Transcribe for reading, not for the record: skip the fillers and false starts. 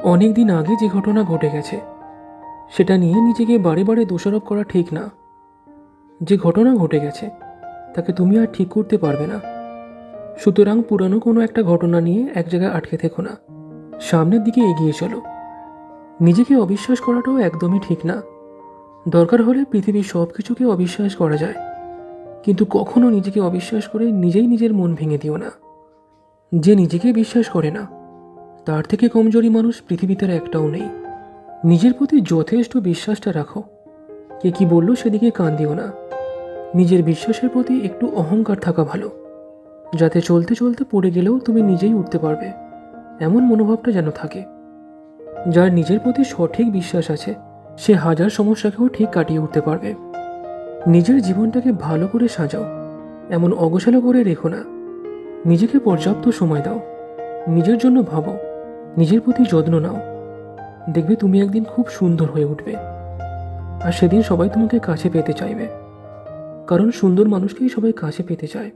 অনেক দিন আগে যে ঘটনা ঘটে গেছে সেটা নিয়ে নিজেকে বারে বারে দোষারোপ করা ঠিক না। যে ঘটনা ঘটে গেছে তাকে তুমি আর ঠিক করতে পারবে না। সুতরাং পুরানো কোনো একটা ঘটনা নিয়ে এক জায়গায় আটকে থেকো না, সামনের দিকে এগিয়ে চলো। নিজেকে অবিশ্বাস করাটাও একদমই ঠিক না। দরকার হলে পৃথিবীর সব কিছুকে অবিশ্বাস করা যায়, কিন্তু কখনো নিজেকে অবিশ্বাস করে নিজেই নিজের মন ভেঙে দিও না। যে নিজেকে বিশ্বাস করে না তার থেকে কমজোরি মানুষ পৃথিবীতে আর একটাও নেই। নিজের প্রতি যথেষ্ট বিশ্বাসটা রাখো। কে কি বললো সেদিকে কান দিও না। নিজের বিশ্বাসের প্রতি একটু অহংকার থাকা ভালো, যাতে চলতে চলতে পড়ে গেলেও তুমি নিজেই উঠতে পারবে, এমন মনোভাবটা যেন থাকে। যার নিজের প্রতি সঠিক বিশ্বাস আছে সে হাজার সমস্যাকেও ঠিক কাটিয়ে উঠতে পারবে। নিজের জীবনটাকে ভালো করে সাজাও, এমন অগোছালো করে রেখো না। নিজেকে পর্যাপ্ত সময় দাও, নিজের জন্য ভাবো, নিজের প্রতি যত্ন নাও। দেখবে তুমি একদিন খুব সুন্দর হয়ে উঠবে, আর সেদিন সবাই তোমাকে কাছে পেতে চাইবে, কারণ সুন্দর মানুষকেই সবাই কাছে পেতে চায়।